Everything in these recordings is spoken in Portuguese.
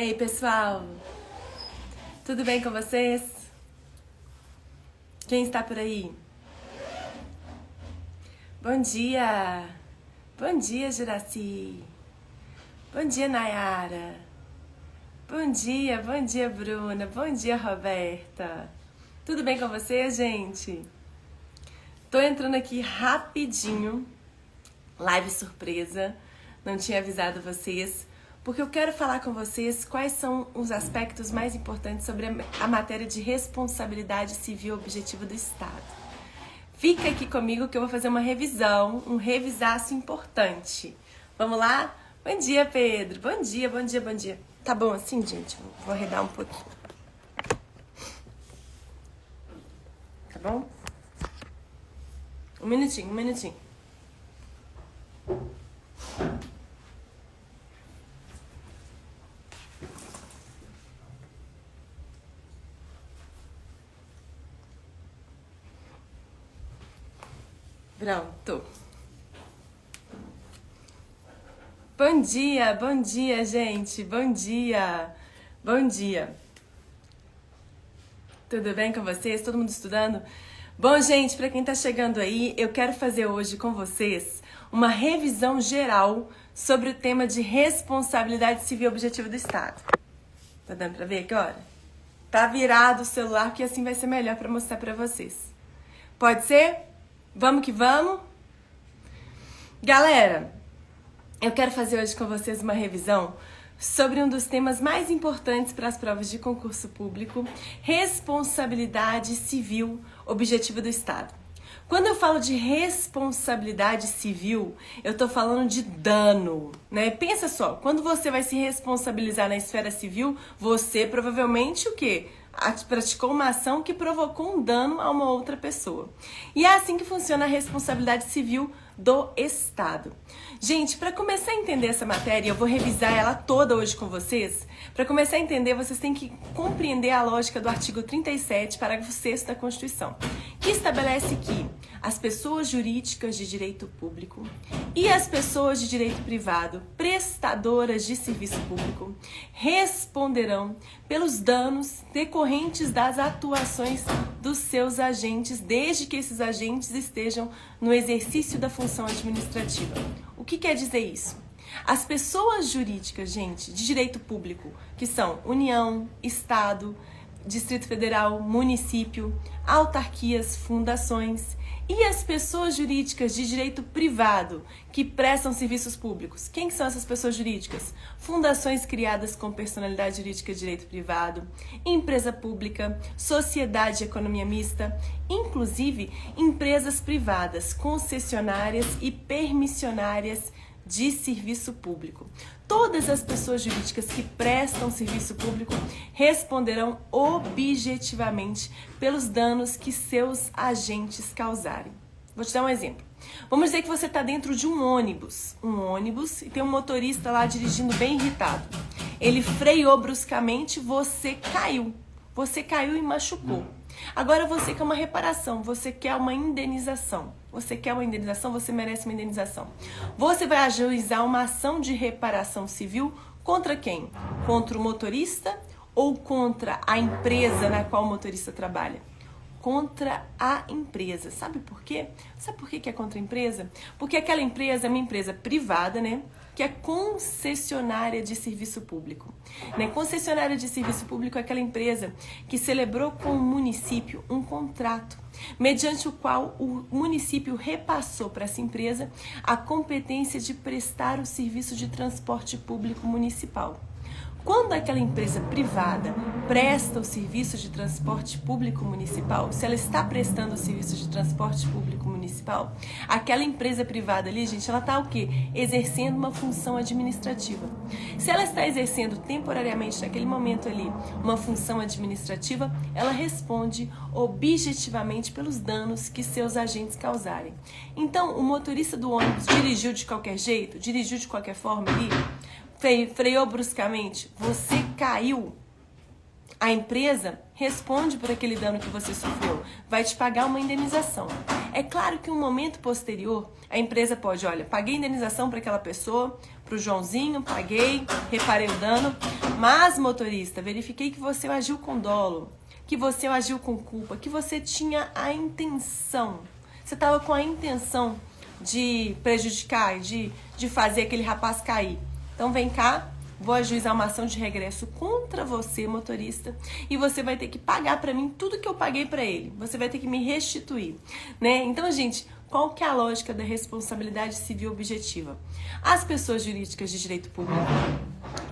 Ei, pessoal! Tudo bem com vocês? Quem está por aí? Bom dia! Bom dia, Juraci! Bom dia, Nayara! Bom dia, Bruna! Bom dia, Roberta! Tudo bem com vocês, gente? Tô entrando aqui rapidinho, live surpresa, não tinha avisado vocês, porque eu quero falar com vocês quais são os aspectos mais importantes sobre a matéria de responsabilidade civil objetiva do Estado. Fica aqui comigo que eu vou fazer uma revisão, um revisaço importante. Vamos lá? Bom dia, Pedro. Bom dia, bom dia, bom dia. Tá bom assim, gente? Vou arredar um pouquinho. Tá bom? Um minutinho. Pronto. Bom dia, gente. Bom dia. Tudo bem com vocês? Todo mundo estudando? Bom, gente, para quem tá chegando aí, eu quero fazer hoje com vocês uma revisão geral sobre o tema de responsabilidade civil objetiva do Estado. Tá dando pra ver aqui, olha? Tá virado o celular, que assim vai ser melhor para mostrar para vocês. Pode ser? Vamos que vamos? Galera, eu quero fazer hoje com vocês uma revisão sobre um dos temas mais importantes para as provas de concurso público, responsabilidade civil objetiva do Estado. Quando eu falo de responsabilidade civil, eu tô falando de dano, né? Pensa só, quando você vai se responsabilizar na esfera civil, você provavelmente o quê? Praticou uma ação que provocou um dano a uma outra pessoa. E é assim que funciona a responsabilidade civil do Estado. Gente, para começar a entender essa matéria, eu vou revisar ela toda hoje com vocês. Para começar a entender, vocês têm que compreender a lógica do artigo 37, parágrafo 6º da Constituição, que estabelece que as pessoas jurídicas de direito público e as pessoas de direito privado, prestadoras de serviço público, responderão pelos danos decorrentes das atuações dos seus agentes, desde que esses agentes estejam no exercício da função administrativa. O que quer dizer isso? As pessoas jurídicas, gente, de direito público, que são União, Estado, Distrito Federal, município, autarquias, fundações, e as pessoas jurídicas de direito privado que prestam serviços públicos. Quem são essas pessoas jurídicas? Fundações criadas com personalidade jurídica de direito privado, empresa pública, sociedade de economia mista, inclusive empresas privadas, concessionárias e permissionárias de serviço público. Todas as pessoas jurídicas que prestam serviço público responderão objetivamente pelos danos que seus agentes causarem. Vou te dar um exemplo. Vamos dizer que você está dentro de um ônibus e tem um motorista lá dirigindo bem irritado. Ele freou bruscamente, você caiu e machucou. Agora você quer uma reparação, você quer uma indenização. Você merece uma indenização. Você vai ajuizar uma ação de reparação civil contra quem? Contra o motorista ou contra a empresa na qual o motorista trabalha? Contra a empresa. Sabe por quê? Sabe por que é contra a empresa? Porque aquela empresa é uma empresa privada, né? Que é concessionária de serviço público. Né? Concessionária de serviço público é aquela empresa que celebrou com o município um contrato, mediante o qual o município repassou para essa empresa a competência de prestar o serviço de transporte público municipal. Quando aquela empresa privada presta o serviço de transporte público municipal, se ela está prestando o serviço de transporte público municipal, aquela empresa privada ali, gente, ela está o quê? Exercendo uma função administrativa. Se ela está exercendo temporariamente, naquele momento ali, uma função administrativa, ela responde objetivamente pelos danos que seus agentes causarem. Então, o motorista do ônibus dirigiu de qualquer jeito, dirigiu de qualquer forma ali, freou bruscamente, você caiu, a empresa responde por aquele dano que você sofreu, vai te pagar uma indenização. É claro que em um momento posterior, a empresa paguei indenização para aquela pessoa, para o Joãozinho, paguei, reparei o dano, Mas, motorista, verifiquei que você agiu com dolo, que você agiu com culpa, que você tinha a intenção. Você estava com a intenção de prejudicar, de fazer aquele rapaz cair. Então vem cá, vou ajuizar uma ação de regresso contra você, motorista, e você vai ter que pagar para mim tudo que eu paguei para ele. Você vai ter que me restituir, né? Então, gente, qual que é a lógica da responsabilidade civil objetiva? As pessoas jurídicas de direito público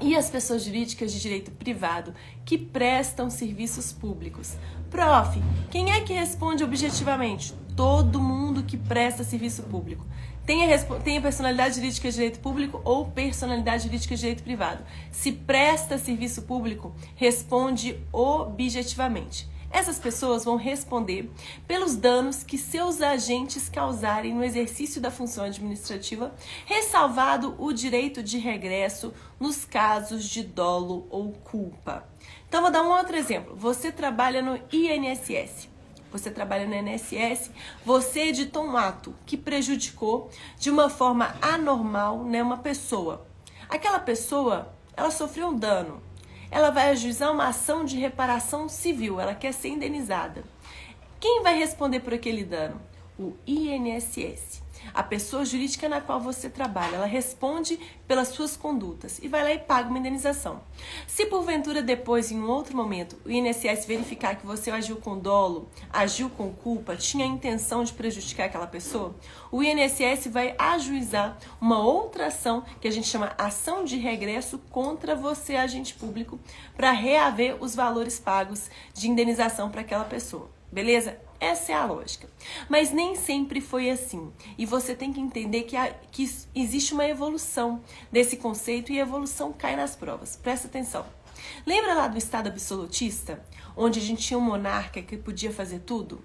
e as pessoas jurídicas de direito privado que prestam serviços públicos. Prof, quem é que responde objetivamente? Todo mundo que presta serviço público. Tenha personalidade jurídica de direito público ou personalidade jurídica de direito privado. Se presta serviço público, responde objetivamente. Essas pessoas vão responder pelos danos que seus agentes causarem no exercício da função administrativa, ressalvado o direito de regresso nos casos de dolo ou culpa. Então, vou dar um outro exemplo. Você trabalha no INSS. Você trabalha no INSS, você editou um ato que prejudicou de uma forma anormal, né, uma pessoa. Aquela pessoa, ela sofreu um dano. Ela vai ajuizar uma ação de reparação civil, ela quer ser indenizada. Quem vai responder por aquele dano? O INSS. A pessoa jurídica na qual você trabalha, ela responde pelas suas condutas e vai lá e paga uma indenização. Se porventura depois, em um outro momento, o INSS verificar que você agiu com dolo, agiu com culpa, tinha a intenção de prejudicar aquela pessoa, o INSS vai ajuizar uma outra ação que a gente chama ação de regresso contra você, agente público, para reaver os valores pagos de indenização para aquela pessoa. Beleza? Essa é a lógica. Mas nem sempre foi assim. E você tem que entender que existe uma evolução desse conceito e a evolução cai nas provas. Presta atenção. Lembra lá do Estado absolutista? Onde a gente tinha um monarca que podia fazer tudo?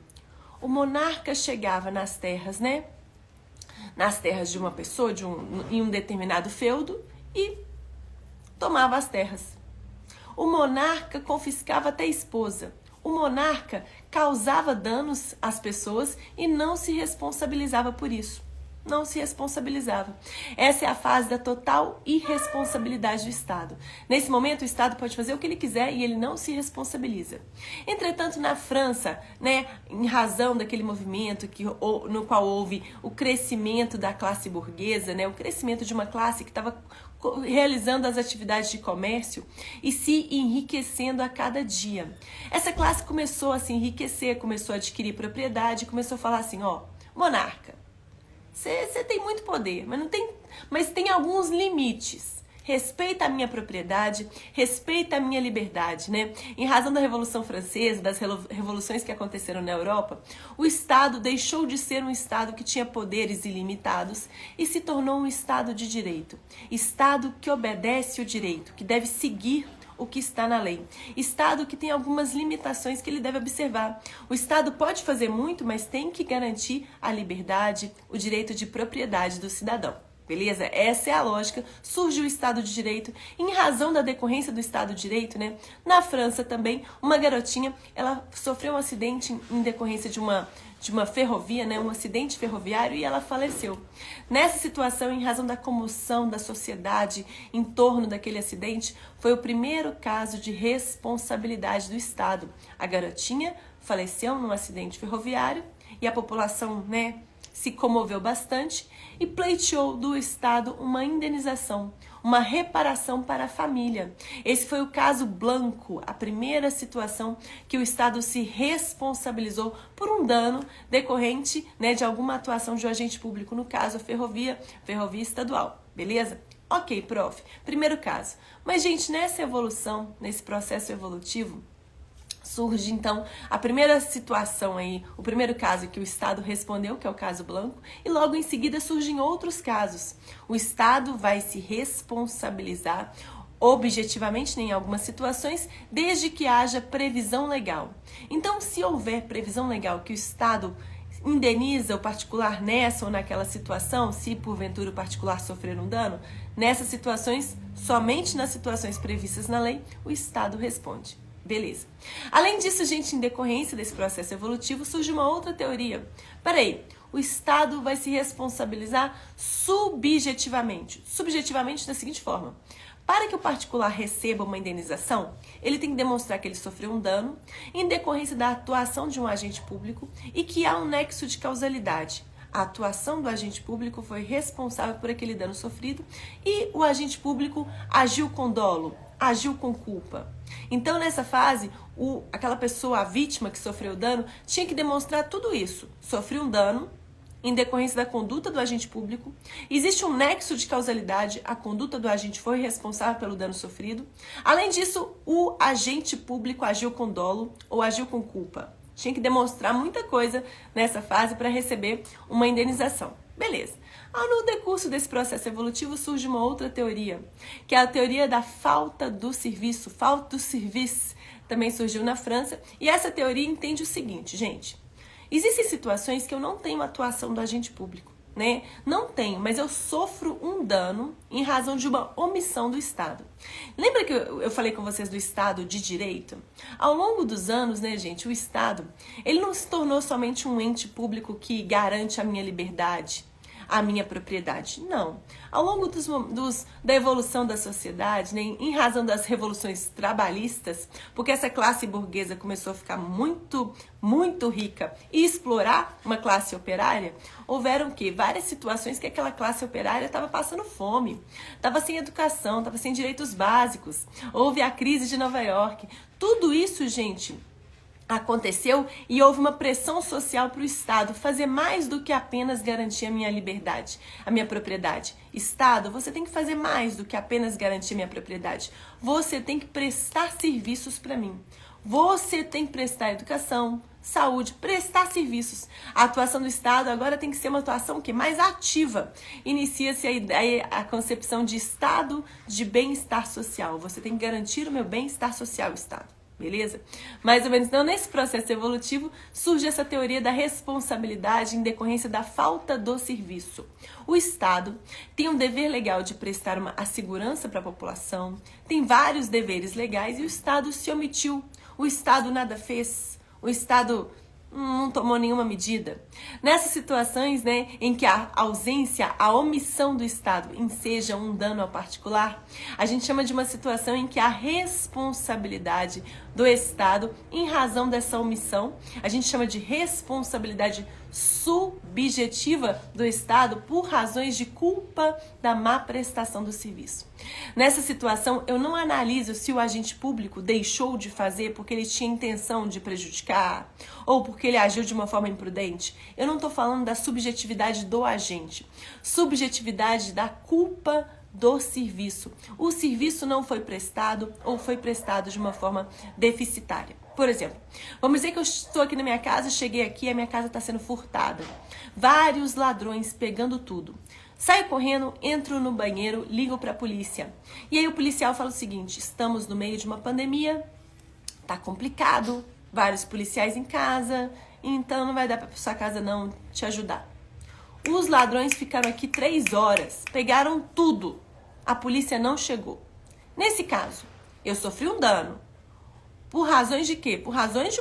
O monarca chegava nas terras, né? Nas terras de uma pessoa, em um determinado feudo e tomava as terras. O monarca confiscava até a esposa. O monarca causava danos às pessoas e não se responsabilizava por isso. Não se responsabilizava. Essa é a fase da total irresponsabilidade do Estado. Nesse momento, o Estado pode fazer o que ele quiser e ele não se responsabiliza. Entretanto, na França, né, em razão daquele movimento no qual houve o crescimento da classe burguesa, né, o crescimento de uma classe que estava realizando as atividades de comércio e se enriquecendo a cada dia. Essa classe começou a se enriquecer, começou a adquirir propriedade, começou a falar assim, ó, monarca, você tem muito poder, mas tem alguns limites. Respeita a minha propriedade, respeita a minha liberdade, né? Em razão da Revolução Francesa, das revoluções que aconteceram na Europa, o Estado deixou de ser um Estado que tinha poderes ilimitados e se tornou um Estado de direito. Estado que obedece o direito, que deve seguir o que está na lei. Estado que tem algumas limitações que ele deve observar. O Estado pode fazer muito, mas tem que garantir a liberdade, o direito de propriedade do cidadão. Beleza? Essa é a lógica. Surge o Estado de Direito. Em razão da decorrência do Estado de Direito, né? Na França também, uma garotinha, ela sofreu um acidente em decorrência de uma ferrovia, né? Um acidente ferroviário e ela faleceu. Nessa situação, em razão da comoção da sociedade em torno daquele acidente, foi o primeiro caso de responsabilidade do Estado. A garotinha faleceu num acidente ferroviário e a população, né, se comoveu bastante e pleiteou do Estado uma indenização, uma reparação para a família. Esse foi o caso Blanco, a primeira situação que o Estado se responsabilizou por um dano decorrente, né, de alguma atuação de um agente público, no caso a ferrovia estadual. Beleza? Ok, prof. Primeiro caso. Mas, gente, nessa evolução, nesse processo evolutivo, surge, então, a primeira situação aí, o primeiro caso que o Estado respondeu, que é o caso Blanco, e logo em seguida surgem outros casos. O Estado vai se responsabilizar objetivamente em algumas situações, desde que haja previsão legal. Então, se houver previsão legal que o Estado indeniza o particular nessa ou naquela situação, se porventura o particular sofrer um dano, nessas situações, somente nas situações previstas na lei, o Estado responde. Beleza. Além disso, gente, em decorrência desse processo evolutivo, surge uma outra teoria. Peraí, o Estado vai se responsabilizar subjetivamente. Subjetivamente da seguinte forma. Para que o particular receba uma indenização, ele tem que demonstrar que ele sofreu um dano em decorrência da atuação de um agente público e que há um nexo de causalidade. A atuação do agente público foi responsável por aquele dano sofrido e o agente público agiu com dolo, agiu com culpa. Então, nessa fase, aquela pessoa, a vítima que sofreu o dano, tinha que demonstrar tudo isso. Sofreu um dano em decorrência da conduta do agente público, existe um nexo de causalidade, a conduta do agente foi responsável pelo dano sofrido. Além disso, o agente público agiu com dolo ou agiu com culpa. Tinha que demonstrar muita coisa nessa fase para receber uma indenização. Beleza. No decurso desse processo evolutivo surge uma outra teoria, que é a teoria da falta do serviço, falta do service, também surgiu na França, e essa teoria entende o seguinte, gente. Existem situações que eu não tenho atuação do agente público, né? Não tenho, mas eu sofro um dano em razão de uma omissão do Estado. Lembra que eu falei com vocês do Estado de Direito? Ao longo dos anos, né, gente, o Estado, ele não se tornou somente um ente público que garante a minha liberdade, a minha propriedade. Não. Ao longo da evolução da sociedade, né, em razão das revoluções trabalhistas, porque essa classe burguesa começou a ficar muito rica e explorar uma classe operária, houveram várias situações que aquela classe operária estava passando fome, estava sem educação, estava sem direitos básicos. Houve a crise de Nova York. Tudo isso, gente, aconteceu e houve uma pressão social para o Estado fazer mais do que apenas garantir a minha liberdade, a minha propriedade. Estado, você tem que fazer mais do que apenas garantir a minha propriedade. Você tem que prestar serviços para mim. Você tem que prestar educação, saúde, prestar serviços. A atuação do Estado agora tem que ser uma atuação mais ativa. Inicia-se a ideia, a concepção de Estado de bem-estar social. Você tem que garantir o meu bem-estar social, Estado. Beleza? Mais ou menos, então, nesse processo evolutivo, surge essa teoria da responsabilidade em decorrência da falta do serviço. O Estado tem um dever legal de prestar a segurança para a população, tem vários deveres legais e o Estado se omitiu. O Estado nada fez, o Estado não tomou nenhuma medida. Nessas situações, né, em que a ausência, a omissão do Estado enseja um dano ao particular, a gente chama de uma situação em que a responsabilidade do Estado, em razão dessa omissão, a gente chama de responsabilidade subjetiva do Estado por razões de culpa da má prestação do serviço. Nessa situação, eu não analiso se o agente público deixou de fazer porque ele tinha intenção de prejudicar ou porque ele agiu de uma forma imprudente. Eu não estou falando da subjetividade do agente, subjetividade da culpa do serviço. O serviço não foi prestado ou foi prestado de uma forma deficitária. Por exemplo, vamos dizer que eu estou aqui na minha casa, cheguei aqui e a minha casa está sendo furtada. Vários ladrões pegando tudo. Saio correndo, entro no banheiro, ligo para a polícia. E aí o policial fala o seguinte: estamos no meio de uma pandemia, tá complicado, vários policiais em casa, então não vai dar para sua casa não te ajudar. Os ladrões ficaram aqui 3 horas, pegaram tudo. A polícia não chegou. Nesse caso, eu sofri um dano. Por razões de quê? Por razões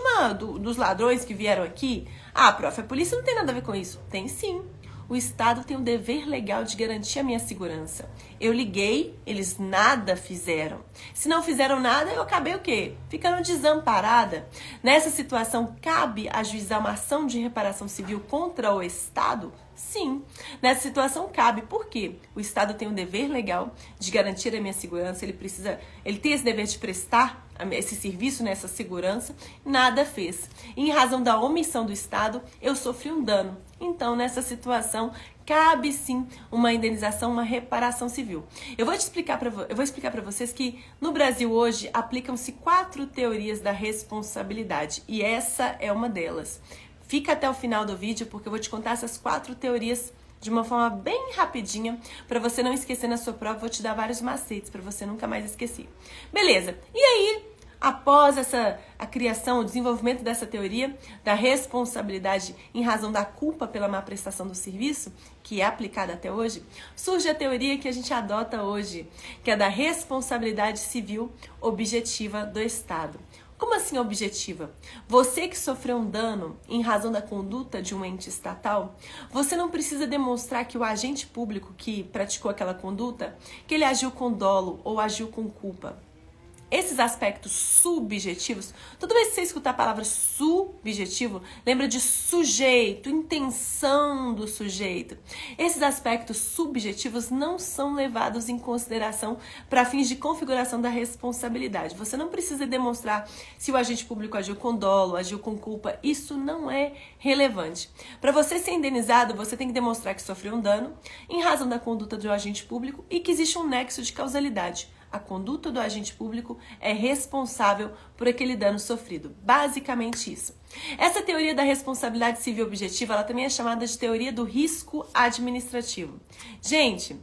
dos ladrões que vieram aqui? Prof, a polícia não tem nada a ver com isso. Tem sim. O Estado tem o dever legal de garantir a minha segurança. Eu liguei, eles nada fizeram. Se não fizeram nada, eu acabei o quê? Ficando desamparada. Nessa situação, cabe ajuizar uma ação de reparação civil contra o Estado? Sim. Nessa situação, cabe. Por quê? O Estado tem o dever legal de garantir a minha segurança. Ele tem esse dever de prestar esse serviço, essa segurança. Nada fez. E em razão da omissão do Estado, eu sofri um dano. Então, nessa situação, cabe sim uma indenização, uma reparação civil. Eu vou explicar para vocês que no Brasil hoje aplicam-se 4 teorias da responsabilidade e essa é uma delas. Fica até o final do vídeo porque eu vou te contar essas 4 teorias de uma forma bem rapidinha para você não esquecer na sua prova. Vou te dar vários macetes para você nunca mais esquecer. Beleza? E aí, após a criação, o desenvolvimento dessa teoria da responsabilidade em razão da culpa pela má prestação do serviço, que é aplicada até hoje, surge a teoria que a gente adota hoje, que é da responsabilidade civil objetiva do Estado. Como assim objetiva? Você que sofreu um dano em razão da conduta de um ente estatal, você não precisa demonstrar que o agente público que praticou aquela conduta, que ele agiu com dolo ou agiu com culpa. Esses aspectos subjetivos, toda vez que você escutar a palavra subjetivo, lembra de sujeito, intenção do sujeito. Esses aspectos subjetivos não são levados em consideração para fins de configuração da responsabilidade. Você não precisa demonstrar se o agente público agiu com dolo, agiu com culpa. Isso não é relevante. Para você ser indenizado, você tem que demonstrar que sofreu um dano em razão da conduta do agente público e que existe um nexo de causalidade. A conduta do agente público é responsável por aquele dano sofrido. Basicamente isso. Essa teoria da responsabilidade civil objetiva, ela também é chamada de teoria do risco administrativo. Gente,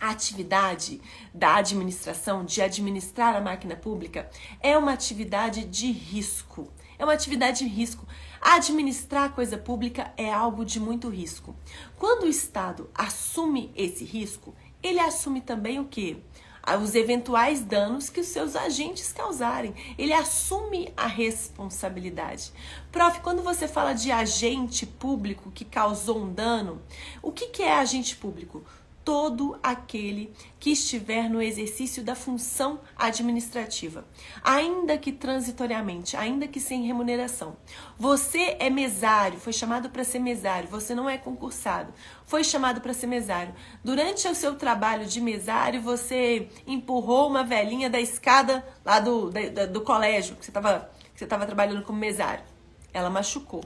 a atividade da administração, de administrar a máquina pública, é uma atividade de risco. É uma atividade de risco. Administrar a coisa pública é algo de muito risco. Quando o Estado assume esse risco, ele assume também o quê? Os eventuais danos que os seus agentes causarem. Ele assume a responsabilidade. Prof, quando você fala de agente público que causou um dano, o que é agente público? Todo aquele que estiver no exercício da função administrativa, ainda que transitoriamente, ainda que sem remuneração. Você é mesário, foi chamado para ser mesário, você não é concursado, foi chamado para ser mesário. Durante o seu trabalho de mesário, você empurrou uma velhinha da escada lá do colégio, que você estava trabalhando como mesário. Ela machucou.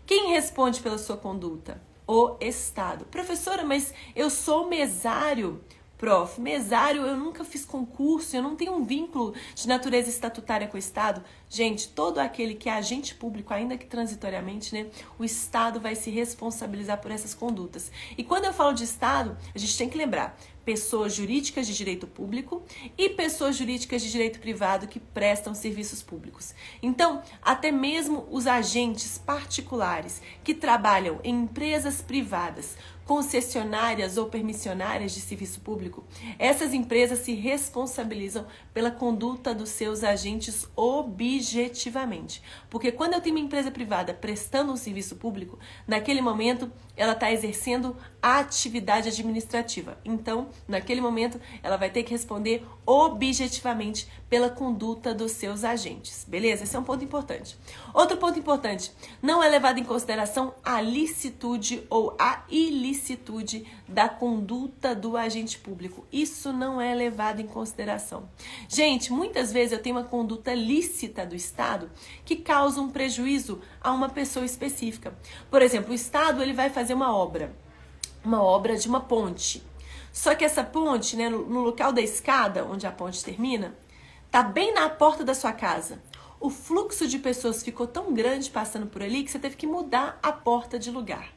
Quem responde pela sua conduta? O Estado. Professora, mas eu sou mesário. Prof, mesário, eu nunca fiz concurso, eu não tenho um vínculo de natureza estatutária com o Estado. Gente, todo aquele que é agente público, ainda que transitoriamente, né, o Estado vai se responsabilizar por essas condutas. E quando eu falo de Estado, a gente tem que lembrar pessoas jurídicas de direito público e pessoas jurídicas de direito privado que prestam serviços públicos. Então, até mesmo os agentes particulares que trabalham em empresas privadas, concessionárias ou permissionárias de serviço público, essas empresas se responsabilizam pela conduta dos seus agentes objetivamente. Porque quando eu tenho uma empresa privada prestando um serviço público, naquele momento ela está exercendo a atividade administrativa. Então, naquele momento, ela vai ter que responder objetivamente pela conduta dos seus agentes. Beleza? Esse é um ponto importante. Outro ponto importante, não é levado em consideração a licitude ou a ilicitude da conduta do agente público. Isso não é levado em consideração. Gente, muitas vezes eu tenho uma conduta lícita do Estado que causa um prejuízo a uma pessoa específica. Por exemplo, o Estado ele vai fazer uma obra de uma ponte. Só que essa ponte, né, no local da escada, onde a ponte termina, tá bem na porta da sua casa. O fluxo de pessoas ficou tão grande passando por ali que você teve que mudar a porta de lugar.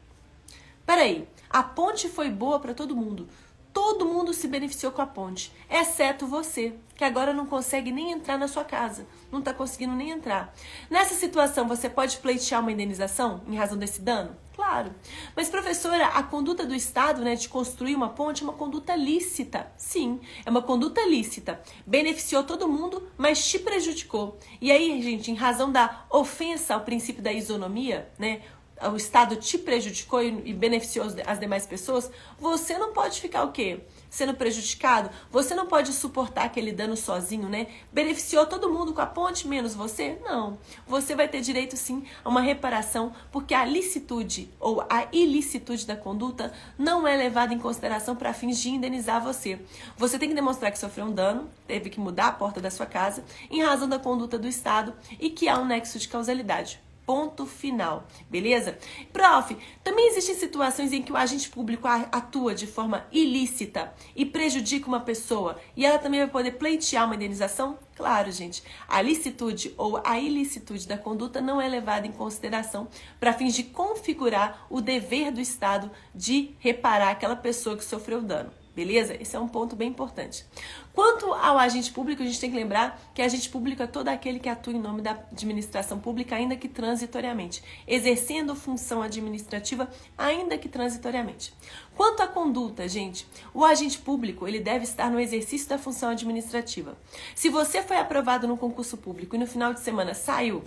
Peraí, a ponte foi boa para todo mundo. Todo mundo se beneficiou com a ponte, exceto você, que agora não consegue nem entrar na sua casa. Não está conseguindo nem entrar. Nessa situação, você pode pleitear uma indenização em razão desse dano? Claro. Mas, professora, a conduta do Estado, né, de construir uma ponte é uma conduta lícita. Sim, é uma conduta lícita. Beneficiou todo mundo, mas te prejudicou. E aí, gente, em razão da ofensa ao princípio da isonomia, né, o Estado te prejudicou e beneficiou as demais pessoas, você não pode ficar o quê? Sendo prejudicado? Você não pode suportar aquele dano sozinho, né? Beneficiou todo mundo com a ponte, menos você? Não. Você vai ter direito, sim, a uma reparação, porque a licitude ou a ilicitude da conduta não é levada em consideração para fins de indenizar você. Você tem que demonstrar que sofreu um dano, teve que mudar a porta da sua casa, em razão da conduta do Estado e que há um nexo de causalidade. Ponto final, beleza? Prof, também existem situações em que o agente público atua de forma ilícita e prejudica uma pessoa e ela também vai poder pleitear uma indenização? Claro, gente. A licitude ou a ilicitude da conduta não é levada em consideração para fins de configurar o dever do Estado de reparar aquela pessoa que sofreu dano. Beleza? Esse é um ponto bem importante. Quanto ao agente público, a gente tem que lembrar que agente público é todo aquele que atua em nome da administração pública, ainda que transitoriamente, exercendo função administrativa, ainda que transitoriamente. Quanto à conduta, gente, o agente público, ele deve estar no exercício da função administrativa. Se você foi aprovado no concurso público e no final de semana saiu,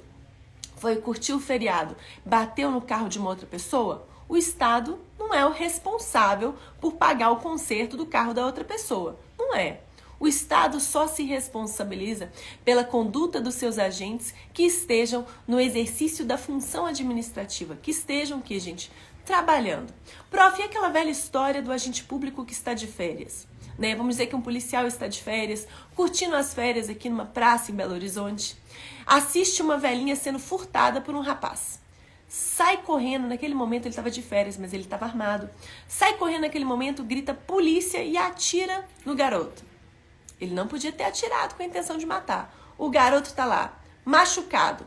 foi curtir o feriado, bateu no carro de uma outra pessoa, o Estado não é o responsável por pagar o conserto do carro da outra pessoa. Não é. O Estado só se responsabiliza pela conduta dos seus agentes que estejam no exercício da função administrativa, que estejam aqui, gente, trabalhando. Prof, e aquela velha história do agente público que está de férias? Né? Vamos dizer que um policial está de férias, curtindo as férias aqui numa praça em Belo Horizonte, assiste uma velhinha sendo furtada por um rapaz. Sai correndo, naquele momento ele estava de férias, mas ele estava armado. Sai correndo naquele momento, grita polícia e atira no garoto. Ele não podia ter atirado com a intenção de matar. O garoto está lá, machucado,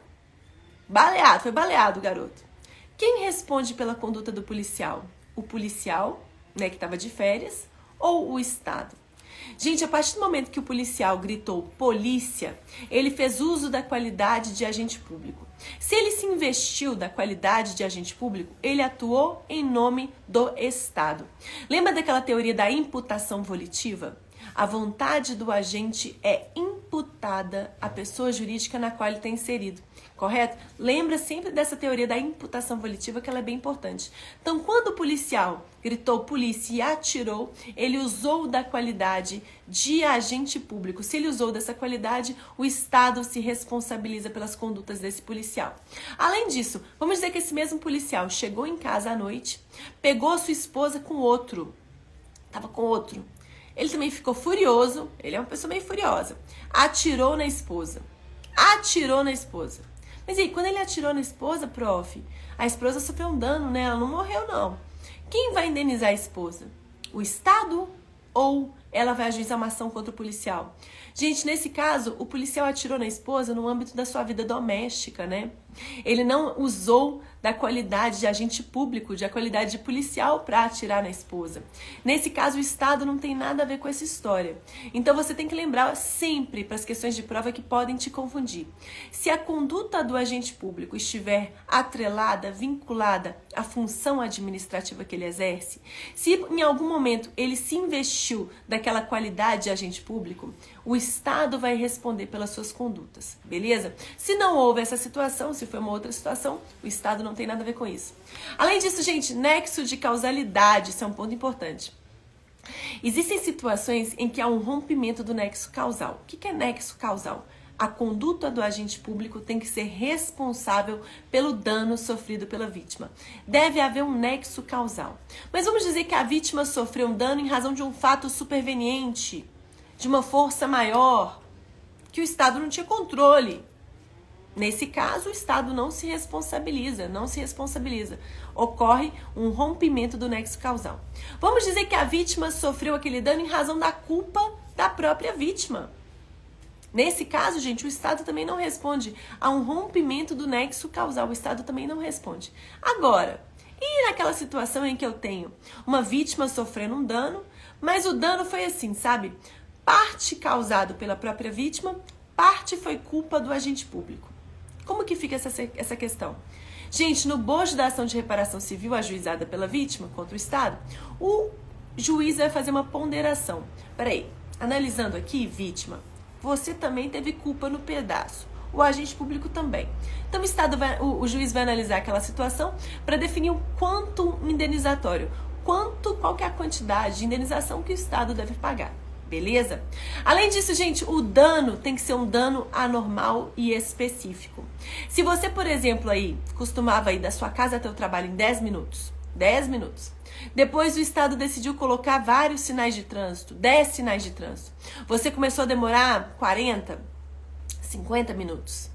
baleado, foi baleado o garoto. Quem responde pela conduta do policial? O policial, né, que estava de férias, ou o Estado? Gente, a partir do momento que o policial gritou polícia, ele fez uso da qualidade de agente público. Se ele se investiu da qualidade de agente público, ele atuou em nome do Estado. Lembra daquela teoria da imputação volitiva? A vontade do agente é imputada à pessoa jurídica na qual ele está inserido, correto? Lembra sempre dessa teoria da imputação volitiva, que ela é bem importante. Então, quando o policial gritou polícia e atirou, ele usou da qualidade de agente público. Se ele usou dessa qualidade, o Estado se responsabiliza pelas condutas desse policial. Além disso, vamos dizer que esse mesmo policial chegou em casa à noite, pegou a sua esposa com outro, estava com outro. Ele também ficou furioso, ele é uma pessoa meio furiosa. Atirou na esposa. Atirou na esposa. Mas e aí, quando ele atirou na esposa, prof, a esposa sofreu um dano, né? Ela não morreu, não. Quem vai indenizar a esposa? O Estado ou ela vai ajuizar uma ação contra o policial? Gente, nesse caso, o policial atirou na esposa no âmbito da sua vida doméstica, né? Ele não usou da qualidade de agente público, de qualidade de policial para atirar na esposa. Nesse caso, o Estado não tem nada a ver com essa história. Então, você tem que lembrar sempre para as questões de prova que podem te confundir. Se a conduta do agente público estiver atrelada, vinculada à função administrativa que ele exerce, se em algum momento ele se investiu daquela qualidade de agente público, o Estado vai responder pelas suas condutas, beleza? Se não houve essa situação, se foi uma outra situação, o Estado não tem nada a ver com isso. Além disso, gente, nexo de causalidade, isso é um ponto importante. Existem situações em que há um rompimento do nexo causal. O que é nexo causal? A conduta do agente público tem que ser responsável pelo dano sofrido pela vítima. Deve haver um nexo causal. Mas vamos dizer que a vítima sofreu um dano em razão de um fato superveniente, de uma força maior, que o Estado não tinha controle. Nesse caso, o Estado não se responsabiliza. Ocorre um rompimento do nexo causal. Vamos dizer que a vítima sofreu aquele dano em razão da culpa da própria vítima. Nesse caso, gente, o Estado também não responde a um rompimento do nexo causal. O Estado também não responde. Agora, e naquela situação em que eu tenho uma vítima sofrendo um dano, mas o dano foi assim, sabe? Parte causado pela própria vítima, parte foi culpa do agente público. Como que fica essa questão? Gente, no bojo da ação de reparação civil ajuizada pela vítima contra o Estado, o juiz vai fazer uma ponderação. Peraí, analisando aqui, vítima, você também teve culpa no pedaço. O agente público também. Então o juiz vai analisar aquela situação para definir o quanto indenizatório, qual que é a quantidade de indenização que o Estado deve pagar. Beleza? Além disso, gente, o dano tem que ser um dano anormal e específico. Se você, por exemplo, aí costumava ir da sua casa até o trabalho em 10 minutos, depois o Estado decidiu colocar vários sinais de trânsito, 10 sinais de trânsito. Você começou a demorar 40, 50 minutos.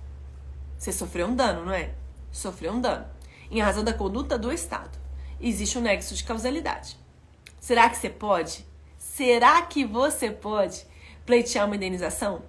Você sofreu um dano, não é? Sofreu um dano. Em razão da conduta do Estado. Existe um nexo de causalidade. Será que você pode? Será que você pode pleitear uma indenização?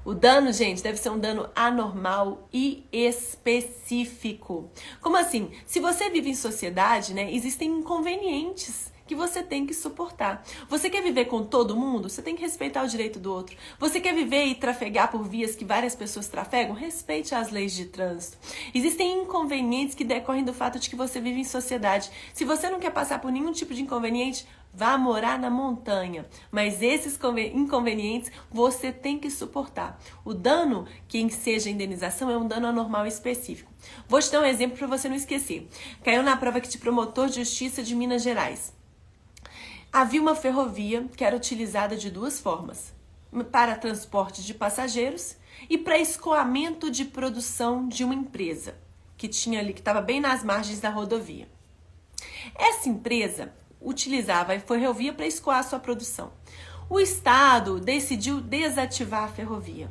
O dano, gente, deve ser um dano anormal e específico. Como assim? Se você vive em sociedade, né, existem inconvenientes que você tem que suportar. Você quer viver com todo mundo? Você tem que respeitar o direito do outro. Você quer viver e trafegar por vias que várias pessoas trafegam? Respeite as leis de trânsito. Existem inconvenientes que decorrem do fato de que você vive em sociedade. Se você não quer passar por nenhum tipo de inconveniente, vá morar na montanha. Mas esses inconvenientes você tem que suportar. O dano que seja indenização é um dano anormal específico. Vou te dar um exemplo para você não esquecer. Caiu na prova aqui de promotor de justiça de Minas Gerais. Havia uma ferrovia que era utilizada de duas formas: para transporte de passageiros e para escoamento de produção de uma empresa que tinha ali, que estava bem nas margens da rodovia. Essa empresa utilizava a ferrovia para escoar sua produção. O Estado decidiu desativar a ferrovia.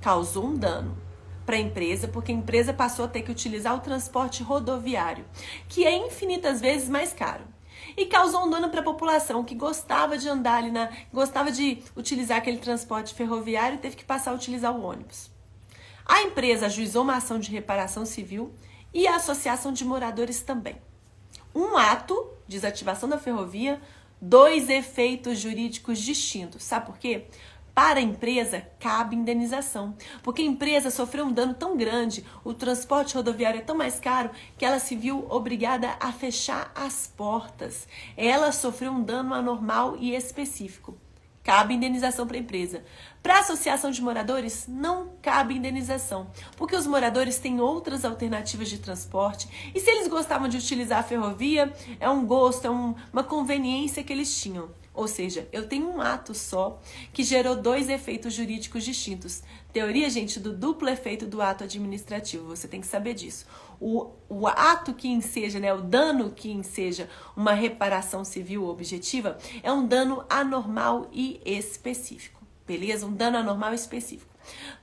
Causou um dano para a empresa, porque a empresa passou a ter que utilizar o transporte rodoviário, que é infinitas vezes mais caro. E causou um dano para a população que gostava de andar ali, gostava de utilizar aquele transporte ferroviário e teve que passar a utilizar o ônibus. A empresa ajuizou uma ação de reparação civil e a associação de moradores também. Um ato, desativação da ferrovia, dois efeitos jurídicos distintos. Sabe por quê? Para a empresa, cabe indenização, porque a empresa sofreu um dano tão grande, o transporte rodoviário é tão mais caro, que ela se viu obrigada a fechar as portas. Ela sofreu um dano anormal e específico. Cabe indenização para a empresa. Para a associação de moradores, não cabe indenização, porque os moradores têm outras alternativas de transporte e se eles gostavam de utilizar a ferrovia, é um gosto, é uma conveniência que eles tinham. Ou seja, eu tenho um ato só que gerou dois efeitos jurídicos distintos. Teoria, gente, do duplo efeito do ato administrativo. Você tem que saber disso. O ato que enseja, o dano que enseja uma reparação civil objetiva é um dano anormal e específico. Beleza? Um dano anormal específico.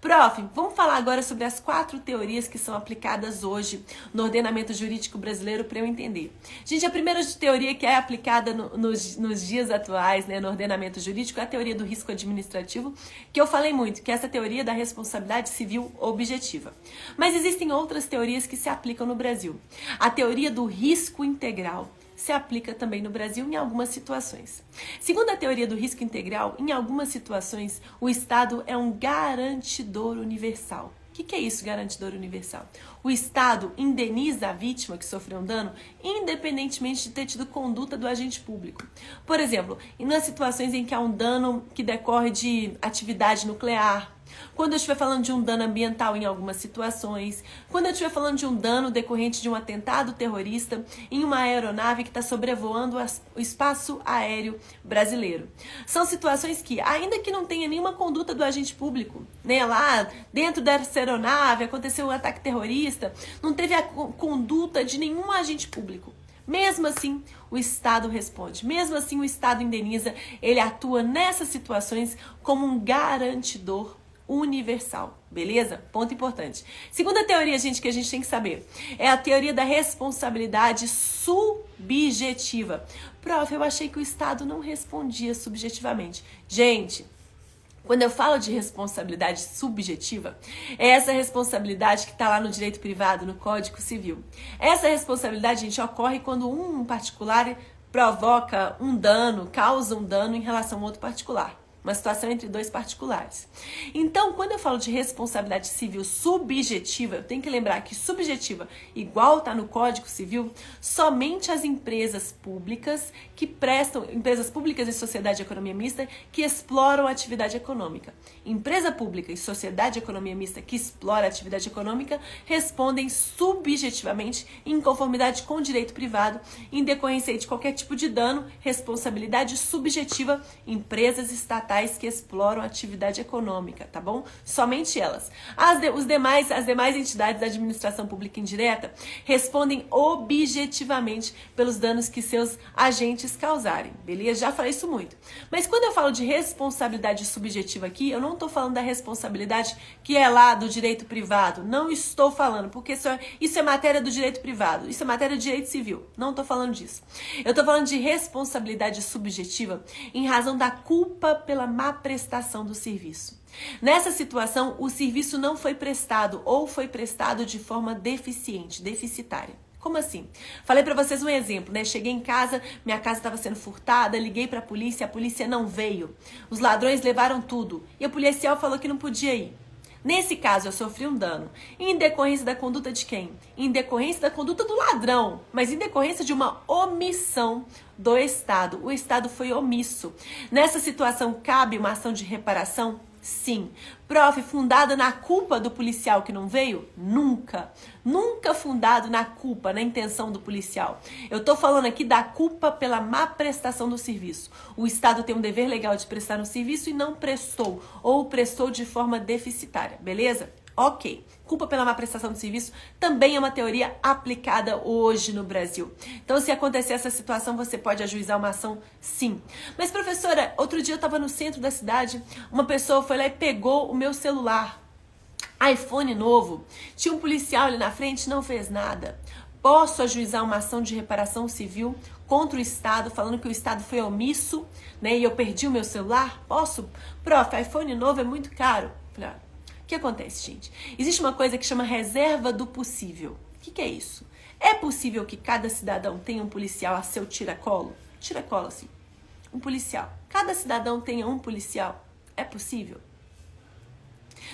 Prof, vamos falar agora sobre as 4 teorias que são aplicadas hoje no ordenamento jurídico brasileiro para eu entender. Gente, a primeira teoria que é aplicada nos dias atuais, no ordenamento jurídico, é a teoria do risco administrativo, que eu falei muito, que é essa teoria da responsabilidade civil objetiva. Mas existem outras teorias que se aplicam no Brasil. A teoria do risco integral se aplica também no Brasil em algumas situações. Segundo a teoria do risco integral, em algumas situações, o Estado é um garantidor universal. O que é isso, garantidor universal? O Estado indeniza a vítima que sofreu um dano, independentemente de ter tido conduta do agente público. Por exemplo, nas situações em que há um dano que decorre de atividade nuclear, quando eu estiver falando de um dano ambiental em algumas situações, quando eu estiver falando de um dano decorrente de um atentado terrorista em uma aeronave que está sobrevoando o espaço aéreo brasileiro. São situações que, ainda que não tenha nenhuma conduta do agente público, lá dentro dessa aeronave aconteceu um ataque terrorista, não teve a conduta de nenhum agente público. Mesmo assim, o Estado responde. Mesmo assim, o Estado indeniza. Ele atua nessas situações como um garantidor universal, beleza? Ponto importante. Segunda teoria, gente, que a gente tem que saber é a teoria da responsabilidade subjetiva. Prof, eu achei que o Estado não respondia subjetivamente. Gente, quando eu falo de responsabilidade subjetiva, é essa responsabilidade que está lá no direito privado, no Código Civil. Essa responsabilidade, gente, ocorre quando um particular provoca um dano, causa um dano em relação a outro particular. Uma situação entre dois particulares. Então, quando eu falo de responsabilidade civil subjetiva, eu tenho que lembrar que subjetiva, igual está no Código Civil, somente as empresas públicas que prestam, empresas públicas e sociedade de economia mista que exploram a atividade econômica. Empresa pública e sociedade de economia mista que explora a atividade econômica respondem subjetivamente em conformidade com o direito privado, em decorrência de qualquer tipo de dano, responsabilidade subjetiva, empresas estatais que exploram atividade econômica, tá bom? Somente elas. As demais entidades da administração pública indireta respondem objetivamente pelos danos que seus agentes causarem, beleza? Já falei isso muito. Mas quando eu falo de responsabilidade subjetiva aqui, eu não estou falando da responsabilidade que é lá do direito privado. Não estou falando, porque isso é matéria do direito privado, isso é matéria do direito civil. Não estou falando disso. Eu estou falando de responsabilidade subjetiva em razão da culpa pela má prestação do serviço. Nessa situação, o serviço não foi prestado ou foi prestado de forma deficitária. Como assim? Falei pra vocês um exemplo, né? Cheguei em casa, minha casa estava sendo furtada, liguei pra polícia, a polícia não veio. Os ladrões levaram tudo e o policial falou que não podia ir. Nesse caso, eu sofri um dano. Em decorrência da conduta de quem? Em decorrência da conduta do ladrão, mas em decorrência de uma omissão do Estado. O Estado foi omisso. Nessa situação, cabe uma ação de reparação? Sim. Prof, fundada na culpa do policial que não veio? Nunca. Nunca fundado na culpa, na intenção do policial. Eu tô falando aqui da culpa pela má prestação do serviço. O Estado tem um dever legal de prestar um serviço e não prestou, ou prestou de forma deficitária, beleza? Ok. Culpa pela má prestação de serviço também é uma teoria aplicada hoje no Brasil. Então, se acontecer essa situação, você pode ajuizar uma ação, sim. Mas, professora, outro dia eu estava no centro da cidade, uma pessoa foi lá e pegou o meu celular, iPhone novo. Tinha um policial ali na frente, não fez nada. Posso ajuizar uma ação de reparação civil contra o Estado, falando que o Estado foi omisso, né, e eu perdi o meu celular? Posso? Prof, iPhone novo é muito caro. Falei, o que acontece, gente? Existe uma coisa que chama reserva do possível. O que é isso? É possível que cada cidadão tenha um policial a seu tiracolo? Tiracolo, assim. Um policial. Cada cidadão tenha um policial. É possível?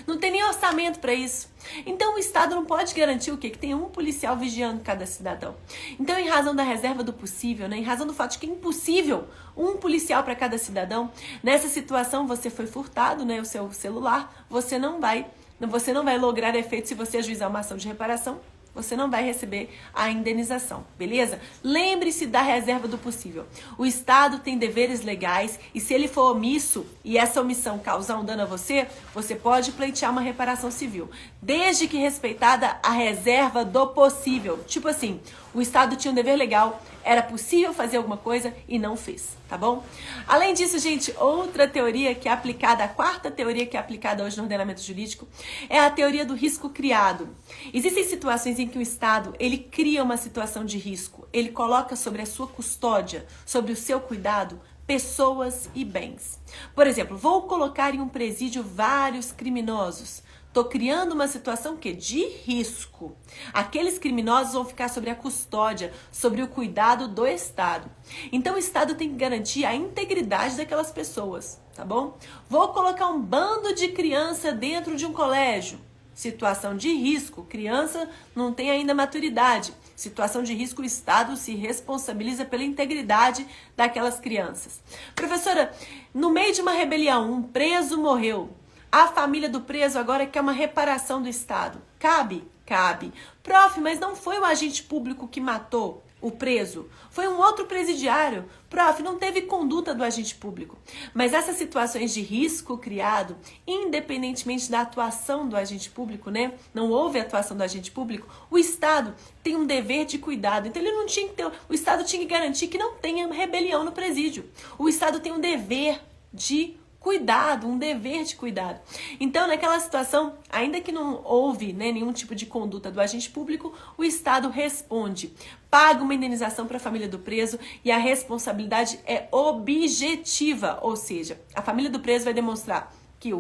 Não tem nem orçamento para isso. Então o Estado não pode garantir o quê? Que tenha um policial vigiando cada cidadão. Então, em razão da reserva do possível, né? Em razão do fato de que é impossível um policial para cada cidadão, nessa situação você foi furtado, né? O seu celular, você não vai lograr efeito se você ajuizar uma ação de reparação. Você não vai receber a indenização, beleza? Lembre-se da reserva do possível. O Estado tem deveres legais e se ele for omisso e essa omissão causar um dano a você, você pode pleitear uma reparação civil, desde que respeitada a reserva do possível. Tipo assim, o Estado tinha um dever legal, era possível fazer alguma coisa e não fez, tá bom? Além disso, gente, outra teoria que é aplicada, a quarta teoria que é aplicada hoje no ordenamento jurídico, é a teoria do risco criado. Existem situações em que o Estado, ele cria uma situação de risco, ele coloca sobre a sua custódia, sobre o seu cuidado, pessoas e bens. Por exemplo, vou colocar em um presídio vários criminosos. Estou criando uma situação que de risco. Aqueles criminosos vão ficar sobre a custódia, sobre o cuidado do Estado. Então o Estado tem que garantir a integridade daquelas pessoas, tá bom? Vou colocar um bando de criança dentro de um colégio. Situação de risco, criança não tem ainda maturidade. Situação de risco, o Estado se responsabiliza pela integridade daquelas crianças. Professora, no meio de uma rebelião, um preso morreu. A família do preso agora quer uma reparação do Estado. Cabe? Cabe. Prof, mas não foi o agente público que matou o preso. Foi um outro presidiário. Prof, não teve conduta do agente público. Mas essas situações de risco criado, independentemente da atuação do agente público, né? Não houve atuação do agente público, o Estado tem um dever de cuidado. Então ele não tinha que ter, o Estado tinha que garantir que não tenha rebelião no presídio. O Estado tem um dever de cuidado, um dever de cuidado. Então, naquela situação, ainda que não houve, né, nenhum tipo de conduta do agente público, o Estado responde, paga uma indenização para a família do preso e a responsabilidade é objetiva, ou seja, a família do preso vai demonstrar que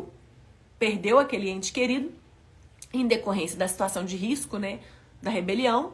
perdeu aquele ente querido em decorrência da situação de risco, né, da rebelião,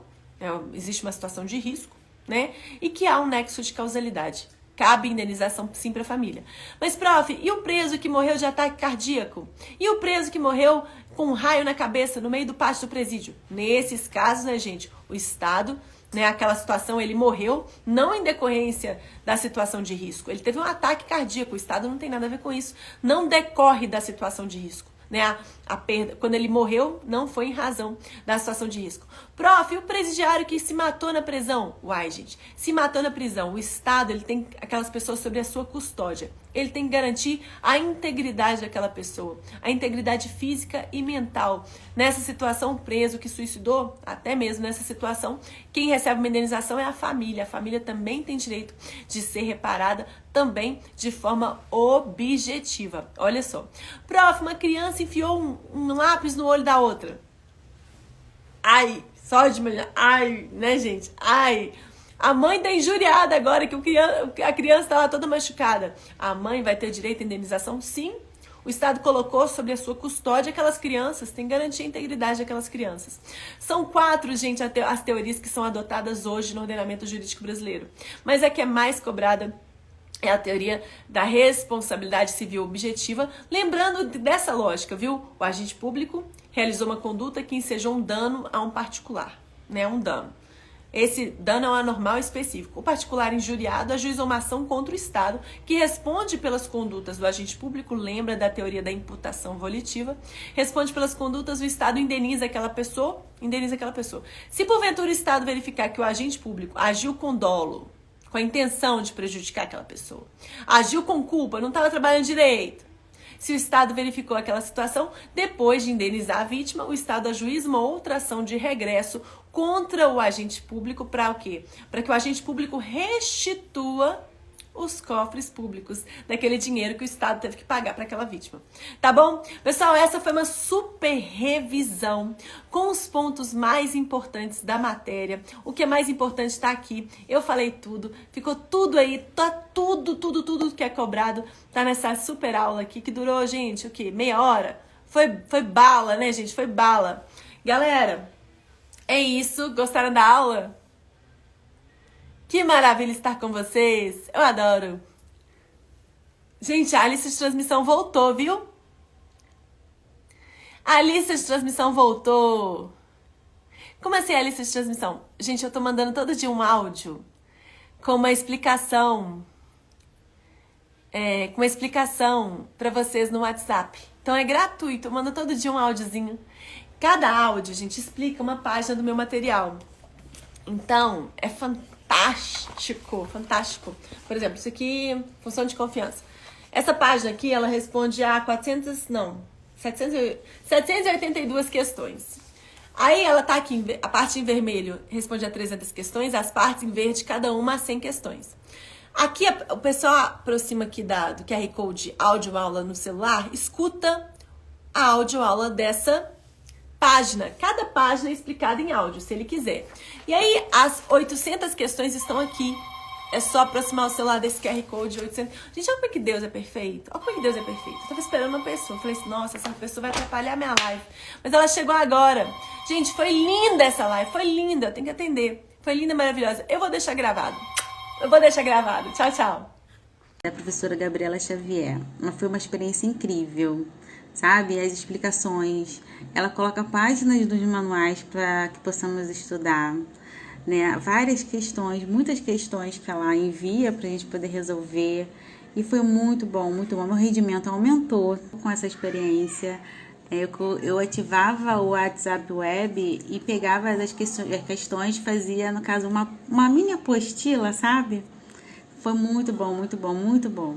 existe uma situação de risco, né, e que há um nexo de causalidade. Cabe indenização sim para a família. Mas, prof, e o preso que morreu de ataque cardíaco? E o preso que morreu com um raio na cabeça no meio do pátio do presídio? Nesses casos, né, gente, o Estado, né, aquela situação, ele morreu não em decorrência da situação de risco. Ele teve um ataque cardíaco, o Estado não tem nada a ver com isso. Não decorre da situação de risco. Né, a perda, quando ele morreu, não foi em razão da situação de risco. Prof, e o presidiário que se matou na prisão? Uai, gente, se matou na prisão, o Estado, ele tem aquelas pessoas sob a sua custódia. Ele tem que garantir a integridade daquela pessoa, a integridade física e mental. Nessa situação, o preso que suicidou, até mesmo nessa situação, quem recebe uma indenização é a família. A família também tem direito de ser reparada, também de forma objetiva. Olha só. Prof, uma criança enfiou um lápis no olho da outra. Ai, só de manhã. Ai, né, gente? Ai. A mãe tá injuriada agora que a criança tá lá toda machucada. A mãe vai ter direito à indenização? Sim. O Estado colocou sobre a sua custódia aquelas crianças, tem que garantir a integridade daquelas crianças. São 4, gente, as teorias que são adotadas hoje no ordenamento jurídico brasileiro. Mas a que é mais cobrada é a teoria da responsabilidade civil objetiva, lembrando dessa lógica, viu? O agente público realizou uma conduta que ensejou um dano a um particular, né? Um dano. Esse dano é um anormal específico. O particular injuriado ajuizou uma ação contra o Estado, que responde pelas condutas do agente público, lembra da teoria da imputação volitiva, responde pelas condutas, o Estado indeniza aquela pessoa. Se porventura o Estado verificar que o agente público agiu com dolo, com a intenção de prejudicar aquela pessoa, agiu com culpa, não estava trabalhando direito, se o Estado verificou aquela situação, depois de indenizar a vítima, o Estado ajuiza uma outra ação de regresso contra o agente público para o quê? Para que o agente público restitua os cofres públicos daquele dinheiro que o Estado teve que pagar para aquela vítima. Tá bom? Pessoal, essa foi uma super revisão com os pontos mais importantes da matéria. O que é mais importante está aqui. Eu falei tudo, ficou tudo aí, tá tudo que é cobrado tá nessa super aula aqui que durou, gente, o quê? Meia hora? Foi bala, né, gente? Foi bala. Galera, é isso. Gostaram da aula? Que maravilha estar com vocês. Eu adoro. Gente, a lista de transmissão voltou, viu? A lista de transmissão voltou. Como assim a lista de transmissão? Gente, eu tô mandando todo dia um áudio com uma explicação. Com uma explicação pra vocês no WhatsApp. Então é gratuito, eu mando todo dia um áudiozinho. Cada áudio, gente, explica uma página do meu material. Então, é fantástico. Por exemplo, isso aqui, função de confiança. Essa página aqui, ela responde a 782 questões. Aí ela tá aqui, a parte em vermelho responde a 300 questões, as partes em verde, cada uma a 100 questões. Aqui, o pessoal aproxima aqui do QR Code áudio-aula no celular, escuta a áudio-aula dessa página. Cada página é explicada em áudio, se ele quiser. E aí, as 800 questões estão aqui. É só aproximar o celular desse QR Code 800. Gente, olha como é que Deus é perfeito. Olha como é que Deus é perfeito. Eu tava esperando uma pessoa. Falei assim, nossa, essa pessoa vai atrapalhar a minha live. Mas ela chegou agora. Gente, foi linda essa live. Foi linda. Eu tenho que atender. Foi linda e maravilhosa. Eu vou deixar gravado. Tchau, tchau. Da professora Gabriela Xavier. Foi uma experiência incrível, sabe? As explicações. Ela coloca páginas dos manuais para que possamos estudar, né? Várias questões, muitas questões que ela envia para a gente poder resolver. E foi muito bom, muito bom. Meu rendimento aumentou com essa experiência. Eu ativava o WhatsApp Web e pegava as questões, fazia, no caso, uma mini apostila, sabe? Foi muito bom, muito bom, muito bom.